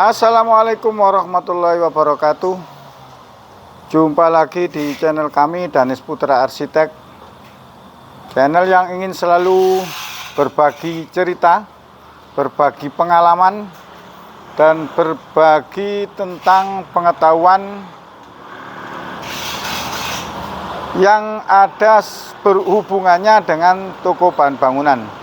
Assalamualaikum warahmatullahi wabarakatuh. Jumpa lagi di channel kami, Danis Putra Arsitek. Channel yang ingin selalu berbagi cerita, berbagi pengalaman, dan berbagi tentang pengetahuan yang ada berhubungannya dengan toko bahan bangunan.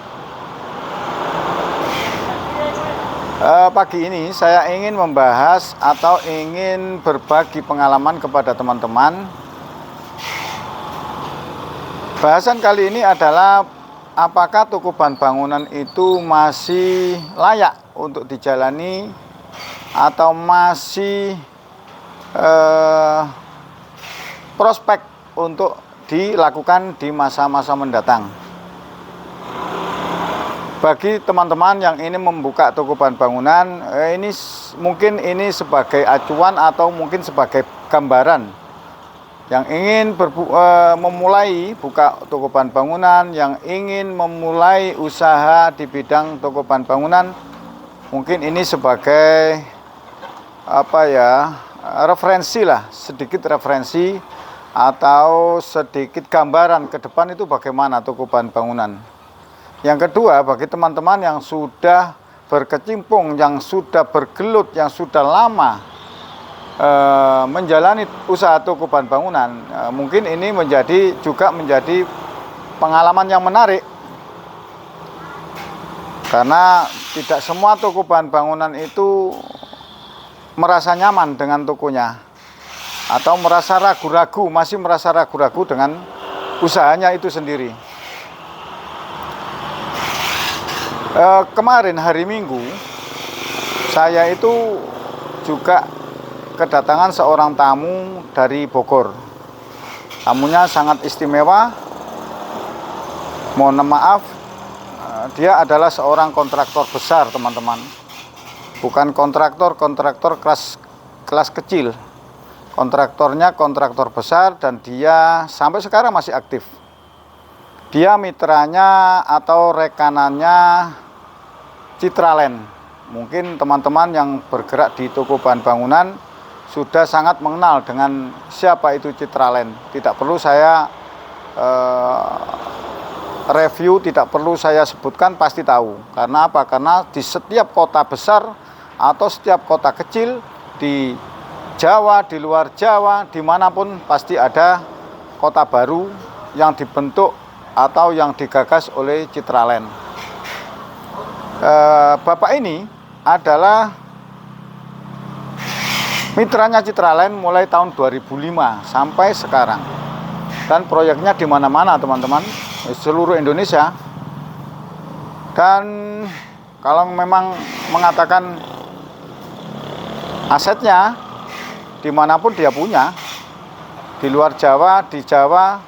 Pagi ini saya ingin membahas atau ingin berbagi pengalaman kepada teman-teman. Bahasan kali ini adalah apakah toko bahan bangunan itu masih layak untuk dijalani atau masih prospek untuk dilakukan di masa-masa mendatang. Bagi teman-teman yang ini membuka toko bahan bangunan, ini mungkin ini sebagai acuan atau mungkin sebagai gambaran yang ingin memulai buka toko bahan bangunan, yang ingin memulai usaha di bidang toko bahan bangunan, mungkin ini sebagai referensi lah, sedikit referensi atau sedikit gambaran ke depan itu bagaimana toko bahan bangunan. Yang kedua, bagi teman-teman yang sudah berkecimpung, yang sudah bergelut, yang sudah lama menjalani usaha toko bahan bangunan, mungkin ini juga menjadi pengalaman yang menarik. Karena tidak semua toko bahan bangunan itu merasa nyaman dengan tokonya, atau masih merasa ragu-ragu dengan usahanya itu sendiri. Kemarin hari Minggu saya itu juga kedatangan seorang tamu dari Bogor. Tamunya sangat istimewa. Mohon maaf, dia adalah seorang kontraktor besar, teman-teman. Bukan kontraktor kelas kecil. Kontraktornya kontraktor besar dan dia sampai sekarang masih aktif. Dia mitranya atau rekanannya Citraland. Mungkin teman-teman yang bergerak di toko bahan bangunan sudah sangat mengenal dengan siapa itu Citraland. Tidak perlu saya review, tidak perlu saya sebutkan, pasti tahu. Karena apa? Karena di setiap kota besar atau setiap kota kecil di Jawa, di luar Jawa, dimanapun pasti ada kota baru yang dibentuk atau yang digagas oleh Citraland. Bapak ini adalah mitranya Citraland mulai tahun 2005 sampai sekarang, dan proyeknya di mana-mana, teman-teman, seluruh Indonesia. Dan kalau memang mengatakan asetnya dimanapun dia punya, di luar Jawa, di Jawa,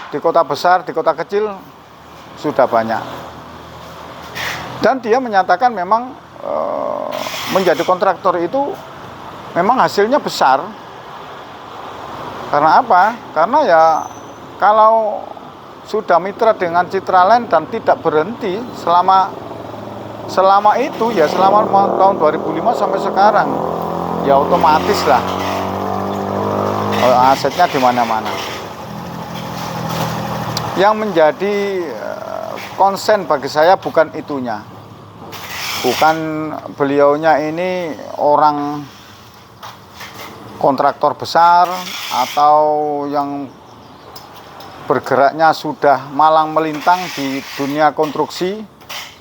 di kota besar, di kota kecil, sudah banyak. Dan dia menyatakan memang menjadi kontraktor itu memang hasilnya besar. Karena apa? Karena ya kalau sudah mitra dengan Citraland dan tidak berhenti selama itu, ya selama tahun 2005 sampai sekarang, ya otomatis lah asetnya di mana-mana. Yang menjadi konsen bagi saya bukan itunya, bukan beliaunya ini orang kontraktor besar atau yang bergeraknya sudah malang melintang di dunia konstruksi,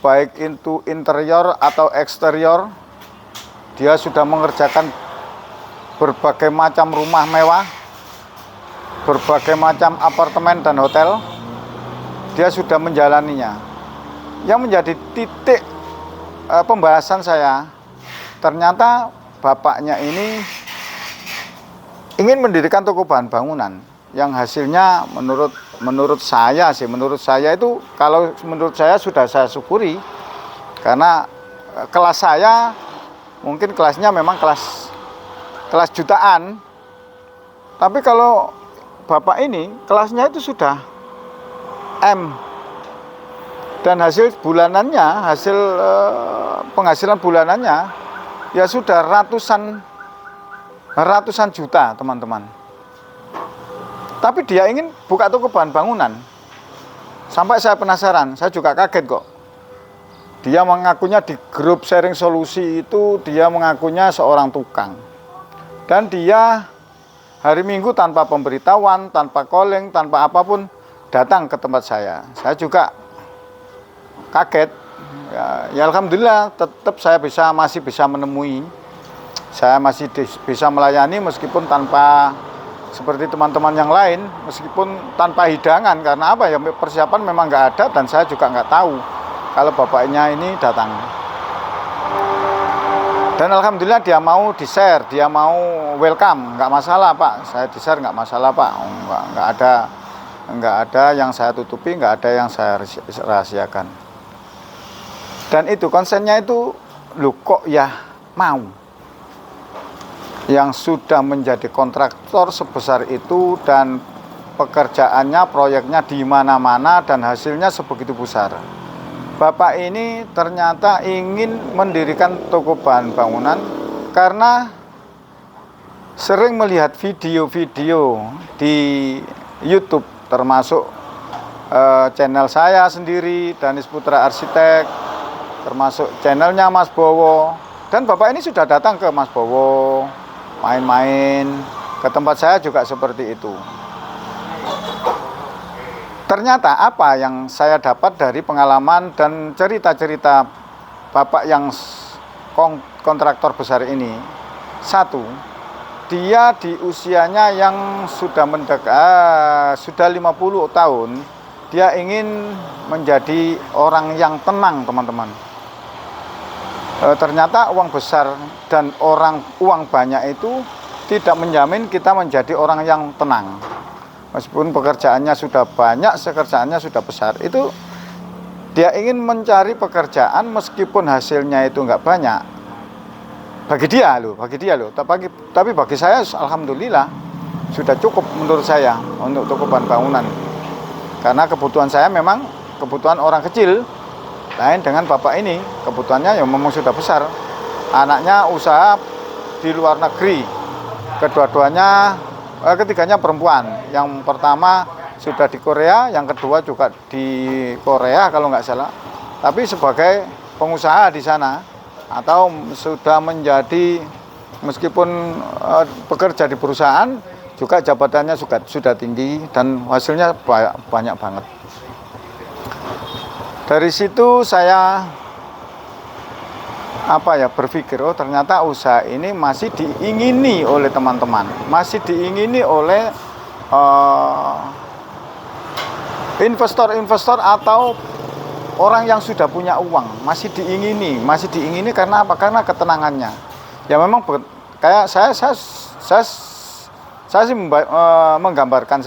baik itu interior atau eksterior. Dia sudah mengerjakan berbagai macam rumah mewah, berbagai macam apartemen dan hotel. Dia sudah menjalaninya. Yang menjadi titik pembahasan saya, ternyata bapaknya ini ingin mendirikan toko bahan bangunan yang hasilnya menurut saya itu, kalau menurut saya sudah saya syukuri, karena kelas saya mungkin kelasnya memang kelas jutaan, tapi kalau bapak ini kelasnya itu sudah M, dan hasil bulanannya, penghasilan bulanannya ya sudah ratusan juta teman-teman. Tapi dia ingin buka toko bahan bangunan. Sampai saya penasaran, saya juga kaget kok. Dia mengakunya di grup sharing solusi itu, dia mengakunya seorang tukang. Dan dia hari Minggu tanpa pemberitahuan, tanpa calling, tanpa apapun datang ke tempat saya. Saya juga kaget. Ya alhamdulillah tetap saya masih bisa menemui. Saya masih bisa melayani meskipun tanpa seperti teman-teman yang lain, meskipun tanpa hidangan. Karena apa ya, persiapan memang nggak ada dan saya juga nggak tahu kalau bapaknya ini datang. Dan alhamdulillah dia mau di-share, dia mau welcome, nggak masalah Pak, saya di-share nggak masalah Pak. Nggak ada yang saya tutupi, nggak ada yang saya rahasiakan. Dan itu konsennya itu, loh kok ya mau. Yang sudah menjadi kontraktor sebesar itu dan pekerjaannya, proyeknya di mana-mana dan hasilnya sebegitu besar. Bapak ini ternyata ingin mendirikan toko bahan bangunan karena sering melihat video-video di YouTube, termasuk channel saya sendiri, Danis Putra Arsitek, termasuk channelnya Mas Bowo. Dan Bapak ini sudah datang ke Mas Bowo, main-main ke tempat saya juga seperti itu. Ternyata apa yang saya dapat dari pengalaman dan cerita-cerita Bapak yang kontraktor besar ini, satu, dia di usianya yang sudah sudah 50 tahun, dia ingin menjadi orang yang tenang teman-teman. Ternyata uang besar dan uang banyak itu tidak menjamin kita menjadi orang yang tenang. Meskipun pekerjaannya sudah banyak, pekerjaannya sudah besar, itu dia ingin mencari pekerjaan meskipun hasilnya itu nggak banyak. Bagi dia loh. Tapi bagi saya alhamdulillah sudah cukup menurut saya untuk toko bahan bangunan. Karena kebutuhan saya memang kebutuhan orang kecil. Lain dengan bapak ini, kebutuhannya yang memang sudah besar. Anaknya usaha di luar negeri. Ketiganya perempuan. Yang pertama sudah di Korea, yang kedua juga di Korea kalau nggak salah. Tapi sebagai pengusaha di sana atau sudah menjadi, meskipun bekerja di perusahaan, juga jabatannya sudah tinggi dan hasilnya banyak banget. Dari situ saya berpikir, oh ternyata usaha ini masih diingini oleh teman-teman, masih diingini oleh investor-investor atau orang yang sudah punya uang, masih diingini karena apa? Karena ketenangannya. Ya memang kayak saya sih menggambarkan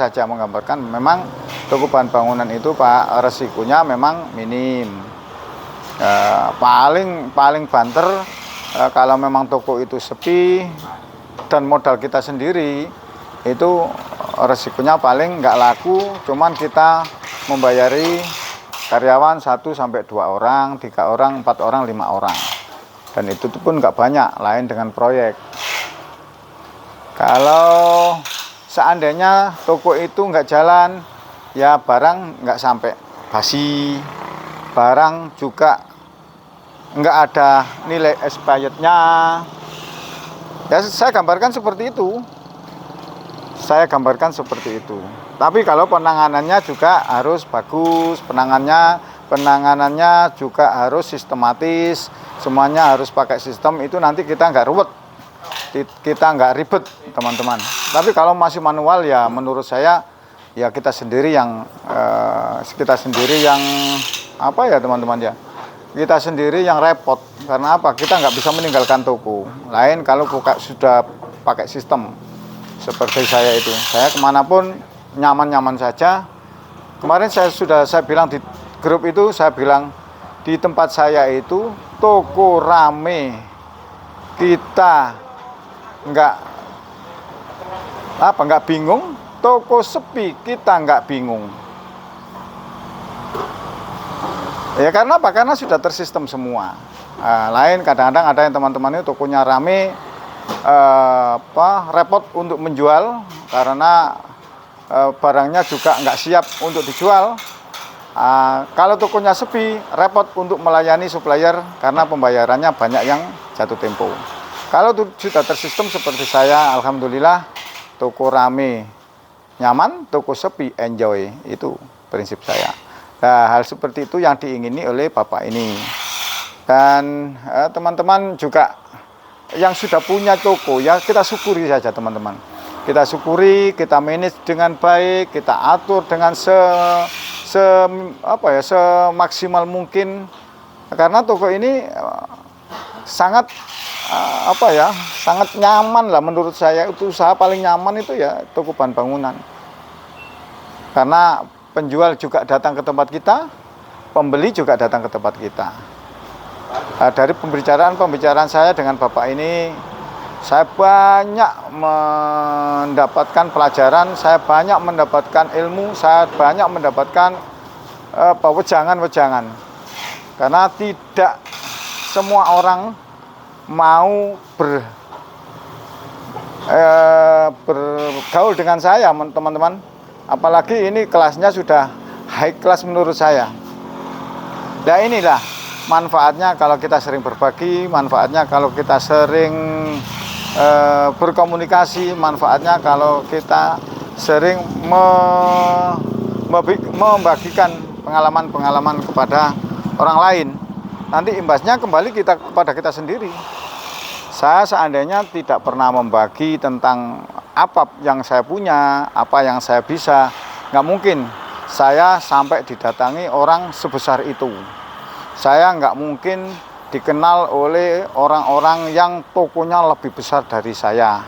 memang toko bahan bangunan itu Pak, resikonya memang minim. Paling banter kalau memang toko itu sepi dan modal kita sendiri, itu resikonya paling nggak laku, cuman kita membayari karyawan 1 sampai 2 orang, 3 orang, 4 orang, 5 orang, dan itu pun nggak banyak. Lain dengan proyek. Kalau seandainya toko itu nggak jalan, ya barang nggak sampai basi, barang juga nggak ada nilai expirednya. Ya saya gambarkan seperti itu. Tapi kalau penanganannya juga harus bagus, penanganannya juga harus sistematis, semuanya harus pakai sistem, itu nanti kita nggak ribet teman-teman. Tapi kalau masih manual, ya menurut saya ya kita sendiri yang teman-teman ya, kita sendiri yang repot. Karena apa? Kita nggak bisa meninggalkan toko. Lain kalau sudah pakai sistem seperti saya itu, saya kemanapun nyaman-nyaman saja. Kemarin saya bilang di grup itu, saya bilang di tempat saya itu toko rame, kita nggak bingung. Toko sepi, kita nggak bingung. Ya karena apa? Karena sudah tersistem semua. Lain kadang-kadang ada yang teman-teman itu tokonya rame, repot untuk menjual karena barangnya juga nggak siap untuk dijual. Kalau tokonya sepi, repot untuk melayani supplier karena pembayarannya banyak yang jatuh tempo. Kalau sudah tersistem seperti saya, alhamdulillah, toko rame nyaman, toko sepi enjoy, itu prinsip saya. Nah, hal seperti itu yang diingini oleh Bapak ini. Dan teman-teman juga yang sudah punya toko, ya kita syukuri saja teman-teman. Kita syukuri, kita manage dengan baik, kita atur dengan semaksimal mungkin. Karena toko ini sangat sangat nyaman lah menurut saya. Itu usaha paling nyaman itu ya toko bahan bangunan. Karena penjual juga datang ke tempat kita, pembeli juga datang ke tempat kita. Dari pembicaraan saya dengan Bapak ini, saya banyak mendapatkan pelajaran, saya banyak mendapatkan ilmu, saya banyak mendapatkan wejangan-wejangan. Karena tidak semua orang mau bergaul dengan saya, teman-teman. Apalagi ini kelasnya sudah high class menurut saya. Nah inilah manfaatnya kalau kita sering berbagi, manfaatnya kalau kita sering berkomunikasi, manfaatnya kalau kita sering membagikan pengalaman-pengalaman kepada orang lain. Nanti imbasnya kembali kepada kita sendiri. Saya seandainya tidak pernah membagi tentang apa yang saya punya, apa yang saya bisa, nggak mungkin saya sampai didatangi orang sebesar itu. Saya nggak mungkin dikenal oleh orang-orang yang tokonya lebih besar dari saya.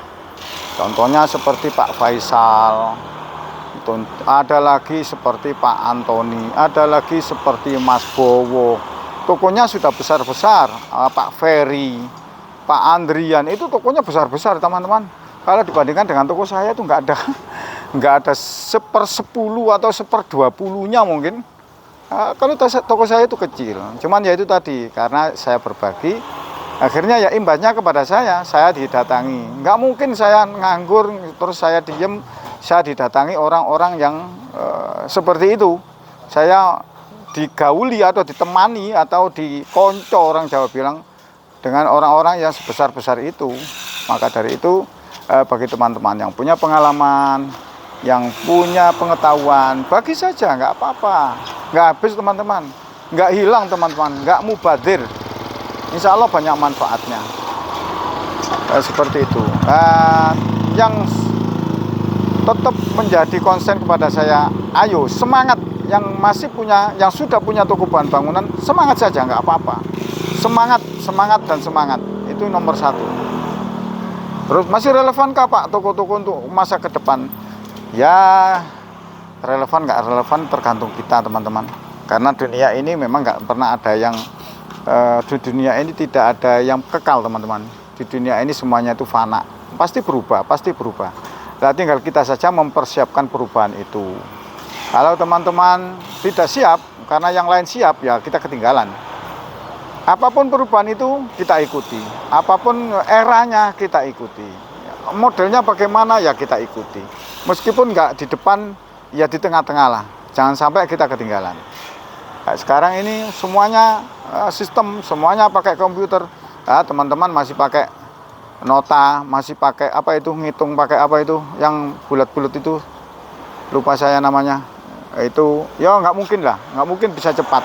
Contohnya seperti Pak Faisal, ada lagi seperti Pak Antoni, ada lagi seperti Mas Bowo. Tokonya sudah besar-besar, Pak Ferry, Pak Andrian, itu tokonya besar-besar teman-teman. Kalau dibandingkan dengan toko saya itu nggak ada 1/10 atau 1/20-nya mungkin. Kalau toko saya itu kecil, cuman ya itu tadi, karena saya berbagi, akhirnya ya imbasnya kepada saya didatangi. Nggak mungkin saya nganggur terus saya diem, saya didatangi orang-orang yang seperti itu. Saya digauli atau ditemani atau dikonco, orang Jawa bilang, dengan orang-orang yang sebesar-besar itu. Maka dari itu bagi teman-teman yang punya pengalaman, yang punya pengetahuan, bagi saja, nggak apa-apa, nggak habis teman-teman, nggak hilang teman-teman, nggak mubadir, insya Allah banyak manfaatnya. Seperti itu. Yang tetap menjadi konsen kepada saya, ayo semangat, yang masih punya, yang sudah punya toko bahan bangunan, semangat saja, nggak apa-apa, semangat dan semangat, itu nomor 1. Terus masih relevankah Pak toko-toko untuk masa ke depan? Ya relevan nggak relevan tergantung kita teman-teman. Karena dunia ini memang nggak pernah ada yang di dunia ini tidak ada yang kekal teman-teman. Di dunia ini semuanya itu fana, pasti berubah. Nah, tinggal kita saja mempersiapkan perubahan itu. Kalau teman-teman tidak siap karena yang lain siap, ya kita ketinggalan. Apapun perubahan itu kita ikuti, apapun eranya kita ikuti, modelnya bagaimana ya kita ikuti. Meskipun nggak di depan, ya di tengah-tengah lah, jangan sampai kita ketinggalan. Nah, sekarang ini semuanya sistem, semuanya pakai komputer. Nah, teman-teman masih pakai nota, masih pakai apa itu, ngitung pakai apa itu, yang bulat-bulat itu, lupa saya namanya. Itu ya nggak mungkin lah, nggak mungkin bisa cepat.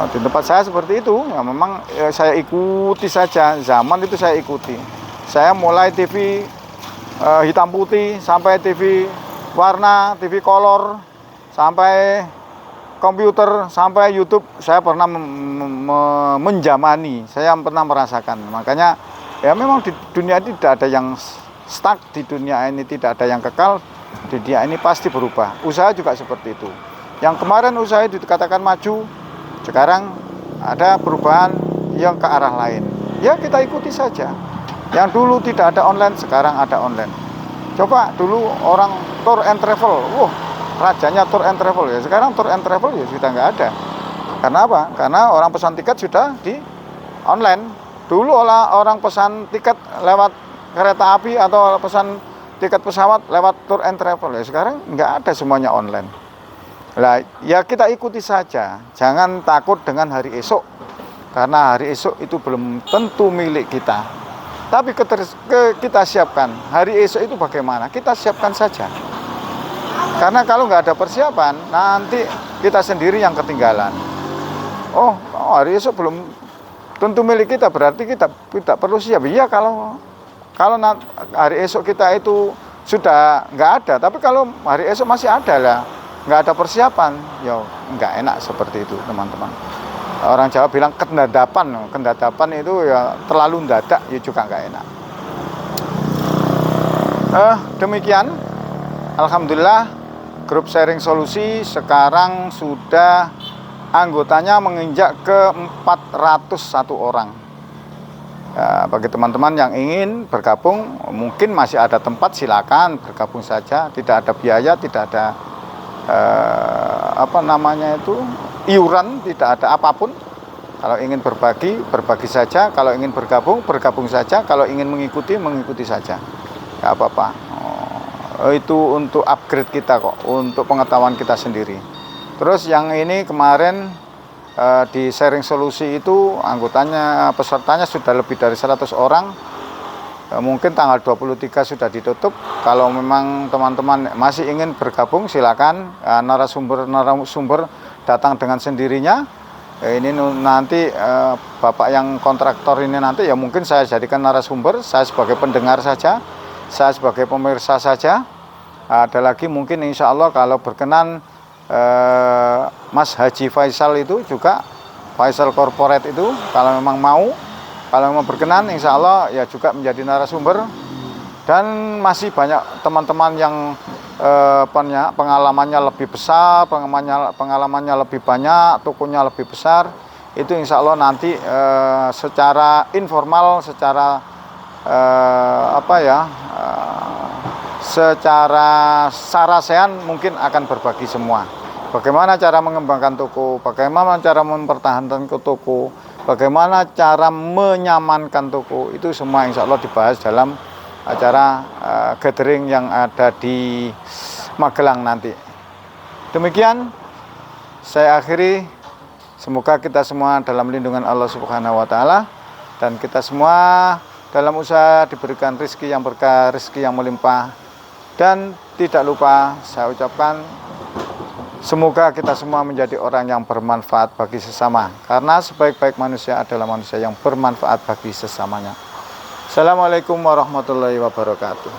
Di tempat saya seperti itu, ya memang saya ikuti saja, zaman itu saya ikuti. Saya mulai TV hitam putih, sampai TV warna, TV color, sampai komputer, sampai YouTube, saya pernah menjamani, saya pernah merasakan. Makanya ya memang di dunia ini tidak ada yang stuck, di dunia ini tidak ada yang kekal, di dunia ini pasti berubah. Usaha juga seperti itu. Yang kemarin usaha dikatakan maju, sekarang ada perubahan yang ke arah lain. Ya kita ikuti saja. Yang dulu tidak ada online, sekarang ada online. Coba dulu orang tour and travel, rajanya tour and travel ya. Sekarang tour and travel ya sudah nggak ada. Karena apa? Karena orang pesan tiket sudah di online. Dulu orang pesan tiket lewat kereta api atau pesan tiket pesawat lewat tour and travel. Ya sekarang nggak ada, semuanya online. Lah, ya kita ikuti saja. Jangan takut dengan hari esok. Karena hari esok itu belum tentu milik kita. Tapi kita siapkan. Hari esok itu bagaimana? Kita siapkan saja. Karena kalau nggak ada persiapan, nanti kita sendiri yang ketinggalan. Oh, hari esok belum tentu milik kita, berarti kita perlu siap. Iya, kalau hari esok kita itu sudah nggak ada, tapi kalau hari esok masih ada lah, nggak ada persiapan, ya nggak enak seperti itu, teman-teman. Orang Jawa bilang kendadapan itu ya terlalu mendadak, ya juga nggak enak. Demikian, alhamdulillah grup sharing solusi sekarang sudah anggotanya menginjak ke 401 orang. Ya, bagi teman-teman yang ingin bergabung, mungkin masih ada tempat, silakan bergabung saja. Tidak ada biaya, tidak ada iuran, tidak ada apapun. Kalau ingin berbagi saja. Kalau ingin bergabung saja. Kalau ingin mengikuti saja. Gak apa-apa. Itu untuk upgrade kita kok, untuk pengetahuan kita sendiri. Terus yang ini kemarin di sharing solusi itu pesertanya sudah lebih dari 100 orang. Mungkin tanggal 23 sudah ditutup. Kalau memang teman-teman masih ingin bergabung, silakan. Narasumber datang dengan sendirinya. Ini nanti Bapak yang kontraktor ini nanti ya mungkin saya jadikan narasumber, saya sebagai pendengar saja, saya sebagai pemirsa saja. Ada lagi mungkin insya Allah kalau berkenan Mas Haji Faisal itu juga, Faisal Corporate itu, kalau memang berkenan insya Allah ya juga menjadi narasumber. Dan masih banyak teman-teman yang pengalamannya lebih besar, pengalamannya lebih banyak, tokonya lebih besar. Itu insya Allah nanti secara informal, secara secara sarasehan mungkin akan berbagi semua. Bagaimana cara mengembangkan toko, bagaimana cara mempertahankan toko, bagaimana cara menyamankan toko, itu semua insya Allah dibahas dalam acara gathering yang ada di Magelang nanti. Demikian saya akhiri. Semoga kita semua dalam lindungan Allah Subhanahu wa Ta'ala, dan kita semua dalam usaha diberikan rezeki yang berkah, rezeki yang melimpah. Dan tidak lupa saya ucapkan, semoga kita semua menjadi orang yang bermanfaat bagi sesama. Karena sebaik-baik manusia adalah manusia yang bermanfaat bagi sesamanya. Assalamualaikum warahmatullahi wabarakatuh.